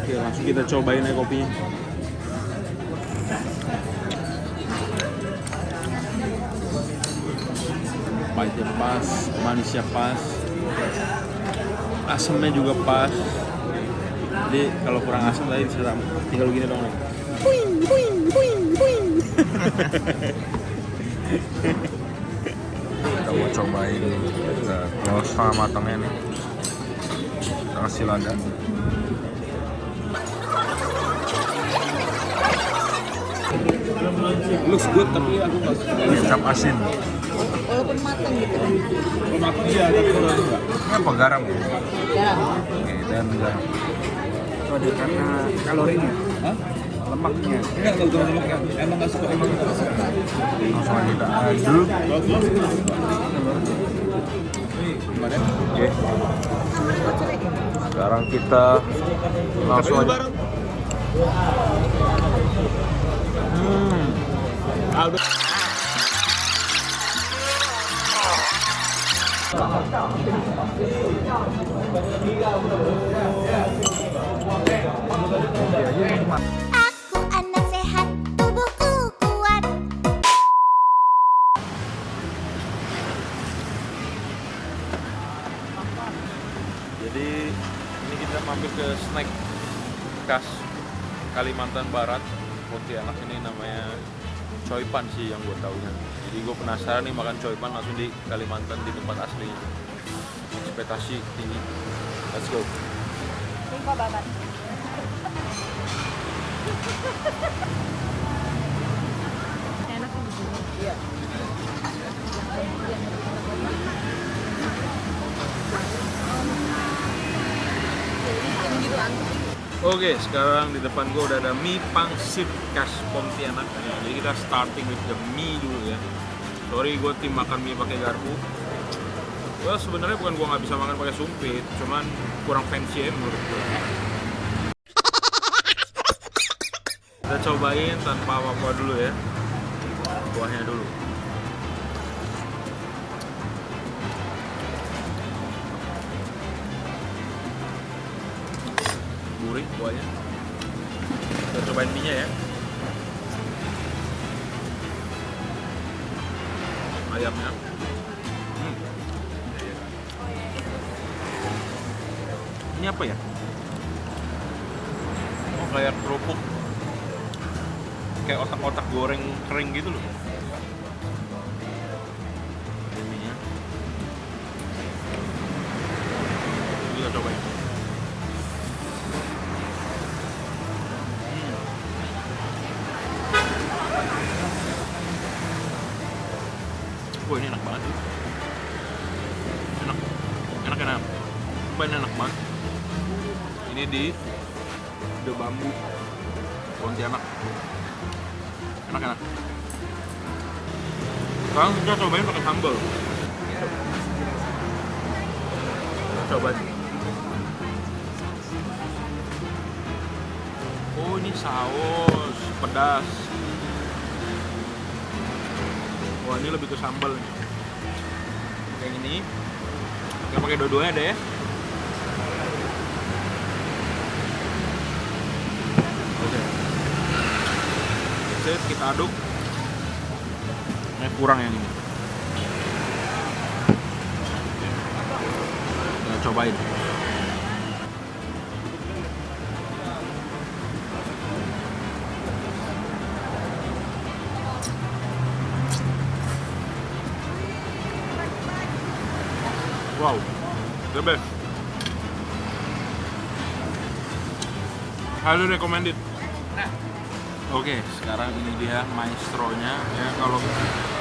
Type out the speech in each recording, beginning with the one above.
Oke, langsung kita cobain ya kopinya. Pahitnya pas, manisnya pas, asamnya juga pas. Jadi kalau kurang asam tadi bisa tinggal begini dong. Puing, puing, puing, puing. Kita mau cobain kalau setengah matangnya nih. Kita kasih lada. Looks good tapi aku nggak suka. Kecap asin. Walaupun matang gitu. Kalau matang iya, tapi kalau enggak. Ini apa garam ya? Garam. Oke, dan garam. Itu ada karena kalorinya. Hah? Lemaknya. Enggak tahu lemaknya. Emang nggak suka, emang nggak suka. Langsung kita aduk. Gimana? Oke. Sekarang kita langsung aja. Aldo. Aku anak sehat, tubuhku kuat. Jadi ini kita mampir ke snack khas Kalimantan Barat, Pontianak. Ini namanya coipan sih yang gue taunya. Jadi gue penasaran nih makan coipan langsung di Kalimantan di tempat aslinya. Ekspektasi tinggi. Let's go. Lima banget. Enak kan di sini? Iya. Oke, sekarang di depan gue udah ada mie pangsit khas Pontianak. Jadi kita starting with the mie dulu ya. Sorry, gue tim makan mie pakai garpu. Well, sebenarnya bukan gue nggak bisa makan pakai sumpit, cuman kurang fancy ya menurut gue. Kita cobain tanpa apa-apa dulu ya. Kuahnya dulu. Gurih kuahnya. Kita cobain mie-nya ya. Ayamnya. Ini apa ya? Oh, kayak kerupuk. Kayak otak-otak goreng kering gitu loh. Mie-nya. Kita cobain. Wah, ini enak banget sih. Enak. Enak banget. Ini di The Bambu Pontianak. Enak. Sekarang kita cobain pakai sambal. Cobain. Oh, ini saus pedas. Wah, ini lebih ke sambal nih. Kayak gini. Kita pakai dua-duanya ada ya. Oke. Set, kita aduk. Ini kurang yang ini. Kita cobain. Wow, the best. Highly recommended. Oke, sekarang ini dia maestronya ya. Kalau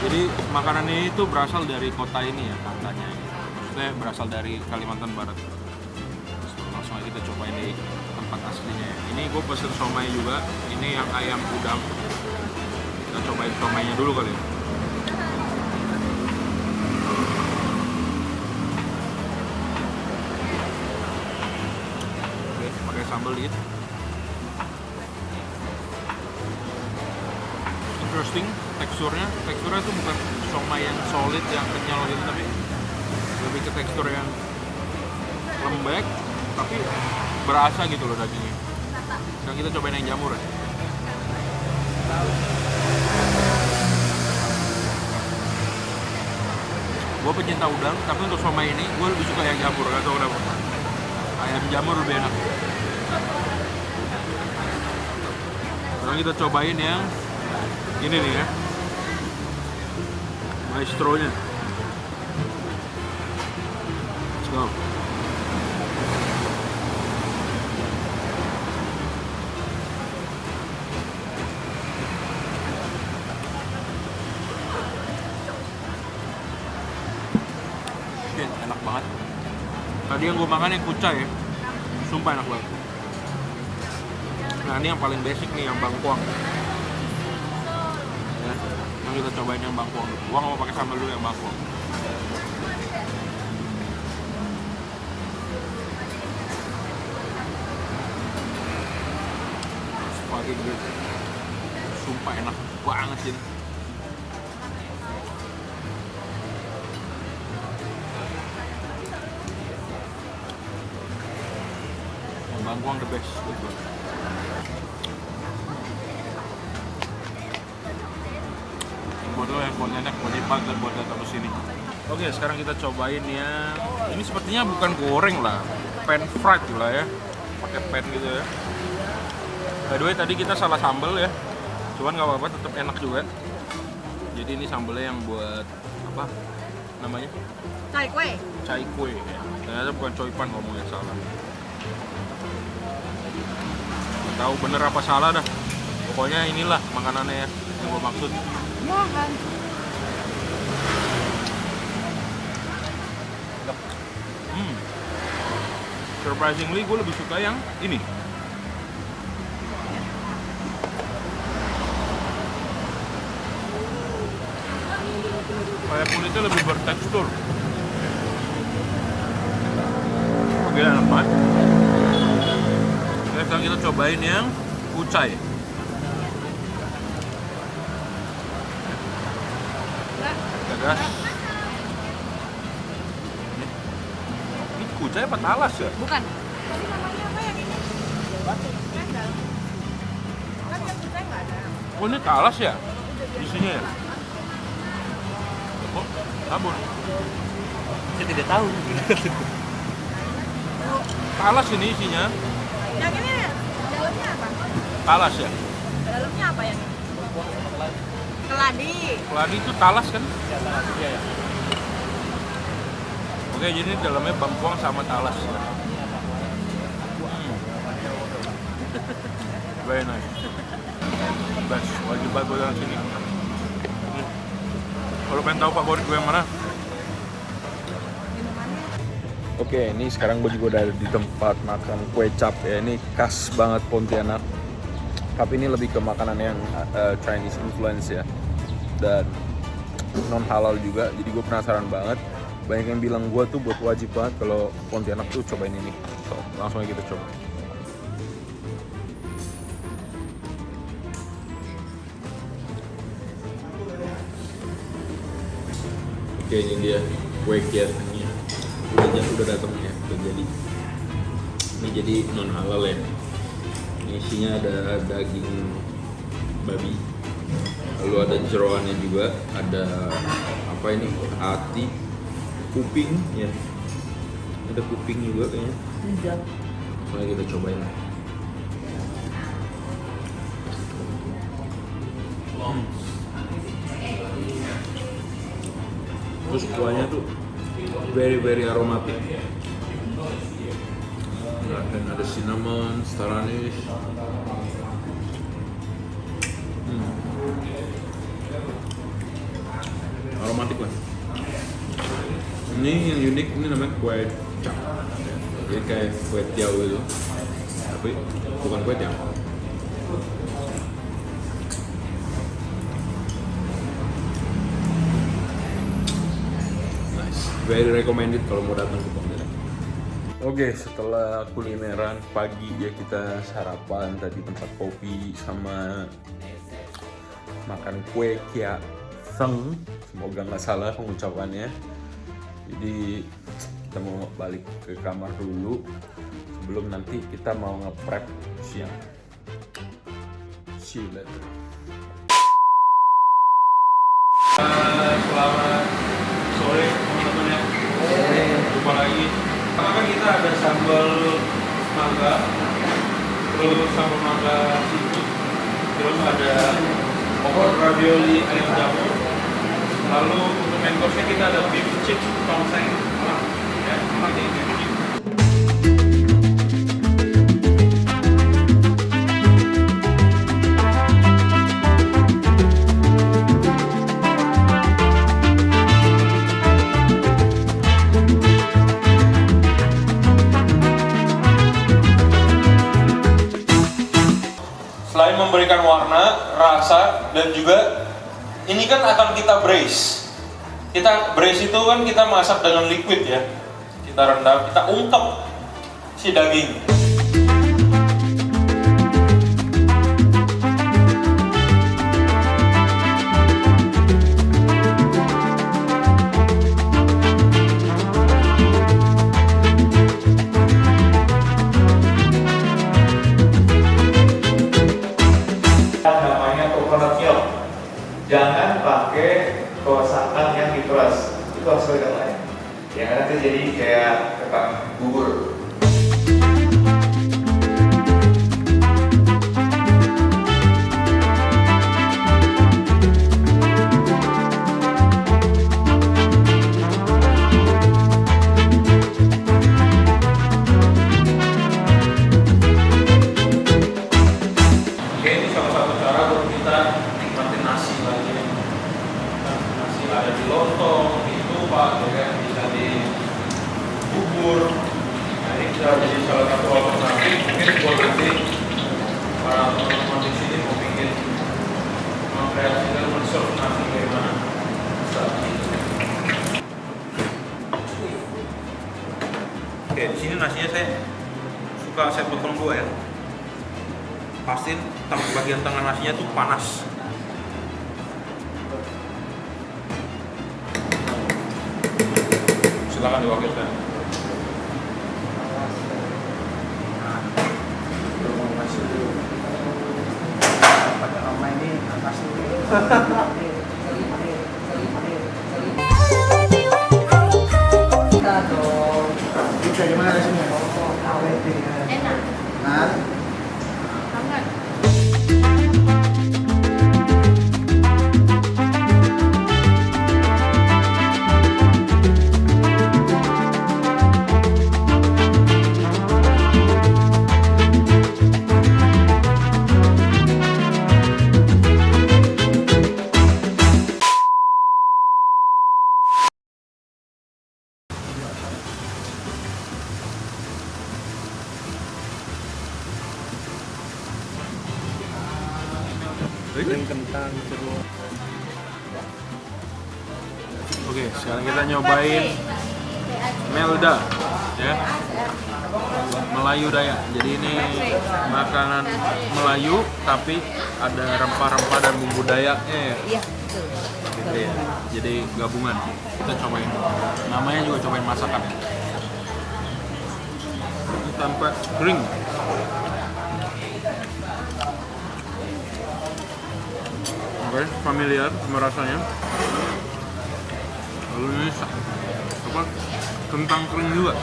jadi makanan ini itu berasal dari kota ini ya katanya. Maksudnya berasal dari Kalimantan Barat. Langsung aja kita cobain di tempat aslinya ya. Ini gue pesen somai juga. Ini yang ayam udang. Kita cobain somainya dulu kali ya. Oke, pakai sambal dikit. Interesting teksturnya tuh bukan somai yang solid yang kenyal gitu, tapi lebih ke tekstur yang lembek tapi berasa gitu loh dagingnya. Sekarang kita cobain yang jamur ya. Gue pecinta udang, tapi untuk somai ini gue lebih suka yang jamur, gak tau kenapa. Ayam jamur lebih enak. Sekarang kita cobain yang ini nih ya, maestronya. Let's go. Shit, enak banget. Tadi yang gue makan yang kucai ya, sumpah enak banget. Nah ini yang paling basic nih, yang bangkuang. Kita cobain yang bangkuang dulu. Gua nggak mau pakai sambal dulu yang bangkuang. Spaghetti gitu. Sumpah enak banget ini. Yang bangkuang the best gitu. Yang buat nenek, buat ipak, dan buat datang ke sini. Oke, sekarang kita cobain ya. Ini sepertinya bukan goreng lah, pan fried lah ya, pakai pan gitu ya. By the way, tadi kita salah sambal ya, cuman nggak apa-apa, tetap enak juga. Jadi ini sambalnya yang buat apa namanya? Cai kue. Cai kue. Ya. Ternyata bukan coipan, ngomongnya salah. Nggak tahu bener apa salah dah. Pokoknya inilah makanannya ya, yang gue maksud. Makan. Surprisingly gue lebih suka yang ini. Kayak kulitnya lebih bertekstur. Oke, enak banget. Oke, sekarang kita cobain yang kucai. Gas. Ini kucai apa talas ya? Bukan. Tadi namanya apa yang ini? Cendal. Kan yang kucai nggak ada. Oh ini talas ya? Isinya ya? Oh, sabun. Saya tidak tahu. Talas ini isinya. Yang ini dalamnya apa? Talas ya? Dalamnya apa yang ini? Keladi. Keladi itu talas kan? Iya ya. Oke, jadi ini dalamnya bangkuang sama talas. Very nice. Best, wajib banget gue datang sini. Kalau pengen tahu favorit gue yang mana? Oke, ini sekarang gue juga udah di tempat makan kue cap ya. Ini khas banget Pontianak. Tapi ini lebih ke makanan yang Chinese influence ya. Dan non halal juga, jadi gue penasaran banget. Banyak yang bilang gue tuh buat wajib banget kalau Pontianak tuh cobain ini. So, langsung aja kita coba. Oke, ini dia kue kiasnya. Udah datang ya, udah jadi. Ini jadi non halal ya. Ini isinya ada daging babi. Lalu ada jeroannya juga, ada apa ini, hati, kuping ya, ada kuping juga kayaknya. Mari kita cobain. Terus kuahnya tuh very aromatic. Dan ada cinnamon, star anise. Aromatik lah. Ini yang unik, ini namanya kue cap. Jadi kayak kue tiaw gitu, tapi bukan kue tiaw. Nice, very recommended kalau mau datang ke Pontianak. Oke, setelah kulineran pagi ya, kita sarapan tadi tempat kopi sama makan kue kia seng, semoga nggak salah pengucapannya. Jadi kita mau balik ke kamar dulu sebelum nanti kita mau nge-prep siang. See you later. Selamat sore teman-teman ya. Jumpa lagi. Pertama kita ada sambal mangga, terus sambal mangga seafood, terus ada opor ravioli ayam jamur. Lalu untuk main course-nya kita ada beef chips tongseng, ya, pakai beef chips. Selain memberikan warna, rasa, dan juga ini kan akan kita braise. Kita braise itu kan kita masak dengan liquid ya. Kita rendam, kita ungkep si daging. Namanya coconut milk. Jangan pakai kosakan yang diperas, itu hasil yang lain. Yang nanti jadi kayak bubur. Oke, ini salah satu cara untuk kita nikmatin nasi lagi. Nasi ada di lontong, di tumpah, ya kan, bisa di bubur. Nah, ini bisa jadi salah satu alternatif. Mungkin buat nanti para teman-teman di sini mau bikin mengkreasikan men-serve nasi bagaimana. Oke, di sini nasinya saya suka saya potong dua ya. Pastiin bagian tengah nasinya tuh panas. Silakan diwakilkan. Bisa gimana rasanya? Enak Nah, banget. Kentang semua. Oke, sekarang kita nyobain Melda, ya, Melayu Dayak. Jadi ini makanan Melayu, tapi ada rempah-rempah dan bumbu Dayaknya ya. Iya, betul. Gitu ya. Jadi gabungan. Kita cobain. Namanya juga cobain masakan ya. Ini tanpa kering. Oke, familiar sama rasanya. Lalu ini apa? Kentang kering juga.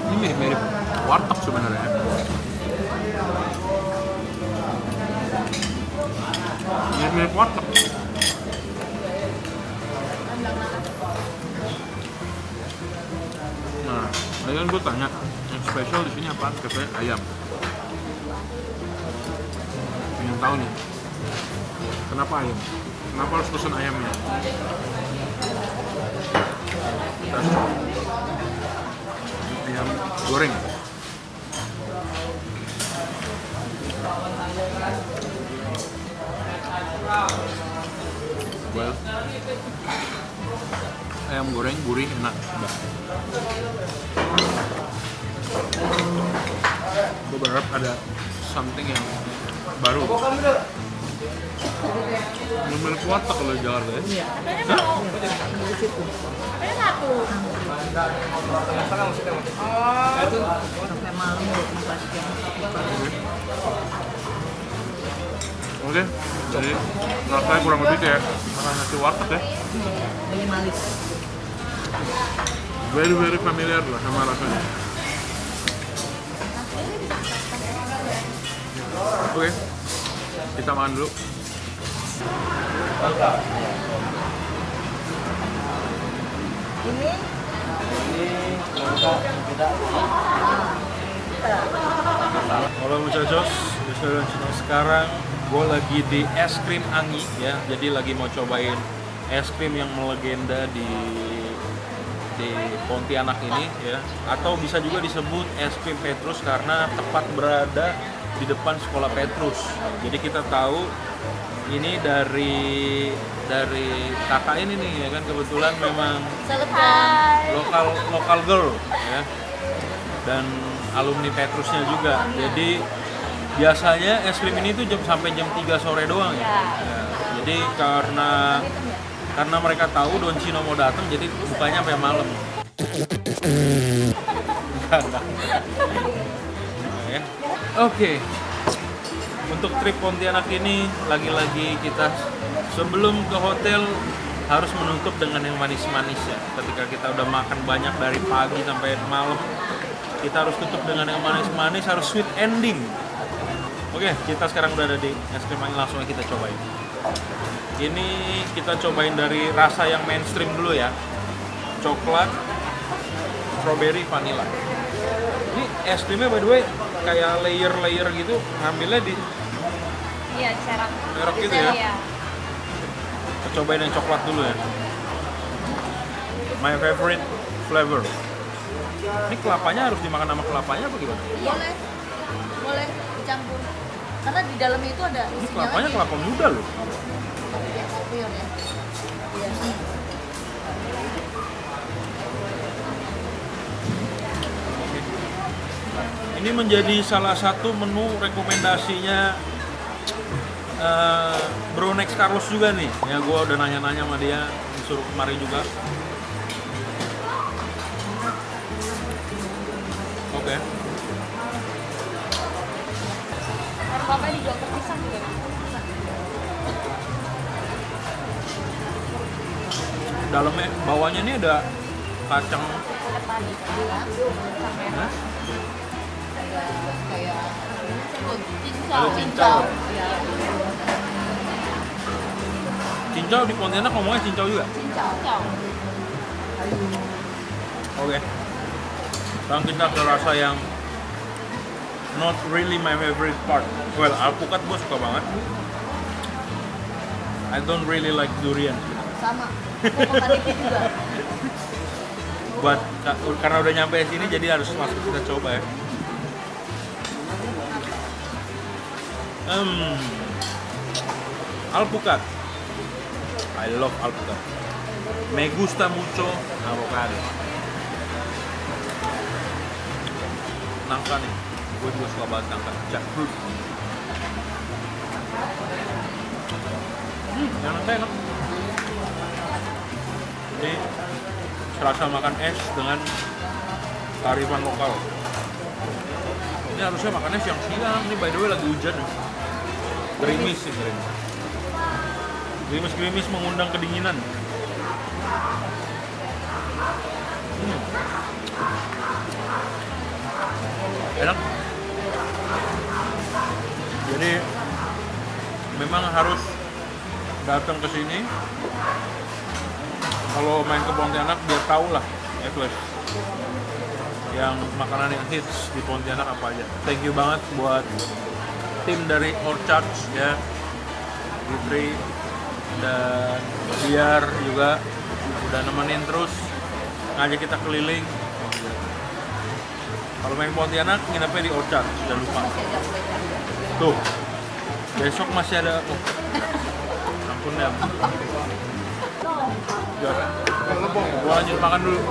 Ini mirip-mirip warteg sebenarnya. Mirip-mirip warteg. Nah, tadi kan gue tanya, yang spesial di sini apa? Katanya ayam. Ini pengen tahu nih, kenapa ayam? Kenapa harus pesen ayamnya? Kita coba. Ayam goreng. Well, ayam goreng gurih enak. Udah. Gue berharap ada something yang baru. Bener-bener kuat tak kalau di Jakarta ya? Katanya mau. Katanya satu. Sampai malam buat makan siang. Oke, jadi rasanya kurang lebih kayak makan nasi warteg ya. Minimalis. Very familiar lah sama rasanya. Oke, kita makan dulu. Ini Halo muchachos, sekarang gue lagi di es krim Anggi ya. Jadi lagi mau cobain es krim yang melegenda di Pontianak ini ya. Atau bisa juga disebut es krim Petrus karena tepat berada di depan sekolah Petrus. Jadi kita tahu ini dari kakak ini nih ya kan, kebetulan memang lokal girl ya, dan alumni Petrusnya juga. Jadi biasanya es krim ini tuh sampai jam 3 sore doang ya. Ya, jadi karena mereka tahu Don Cino mau datang, jadi bukanya sampai malam. Ya. Oke. Untuk trip Pontianak ini lagi-lagi kita sebelum ke hotel harus menutup dengan yang manis-manis ya. Ketika kita udah makan banyak dari pagi sampai malam, kita harus tutup dengan yang manis-manis, harus sweet ending. Oke, kita sekarang udah ada di es krim Anggi, langsung aja kita cobain. Ini kita cobain dari rasa yang mainstream dulu ya. Coklat, strawberry, vanilla. Ini es krimnya by the way kayak layer-layer gitu, ngambilnya di Iya, cerak. merok gitu ya. Kita cobain yang coklat dulu ya. My favorite flavor. Ini kelapanya harus dimakan sama kelapanya apa gimana? boleh dicampur. Karena di dalamnya itu ada Ini isinya kelapanya lagi. kelapa muda loh. Ya, pure ya. Iya. Ini menjadi salah satu menu rekomendasinya Bro Next Carlos juga nih. Ya gue udah nanya-nanya sama dia, disuruh kemari juga. Oke. Bapak dijual terpisah juga. Dalamnya, bawahnya ini ada kacang. Hah? Kayak Ada cincau. Ya, Cincau di Pontianak ngomongnya cincau juga. cincau. Oke. Sekarang kita ke rasa yang not really my favorite part. Well, alpukat gue suka banget. I don't really like durian. Sama. Aku makan itu juga. Buat karena udah nyampe sini jadi harus langsung kita coba ya. Alpukat. I love alpukat. Me gusta mucho avocado. Nangka nih, gue juga suka banget nangka. Jackfruit. Yang nangka enak. Jadi serasa makan es dengan kearifan lokal. Ini harusnya makannya siang-siang. Ini by the way lagi hujan ya. Gerimis sih, gerimis. Gerimis-gerimis mengundang kedinginan. Enak. Jadi memang harus datang ke sini. Kalau main ke Pontianak biar tahu lah, at least yang makanan yang hits di Pontianak apa aja. Thank you banget buat tim dari Orchards ya, Gifri dan Biar juga udah nemenin terus ngajak kita keliling. Kalau main Pontianak nginepnya di Orchard, jangan lupa. Tuh, besok masih ada. Oh, ampun ya. Gua lanjut makan dulu.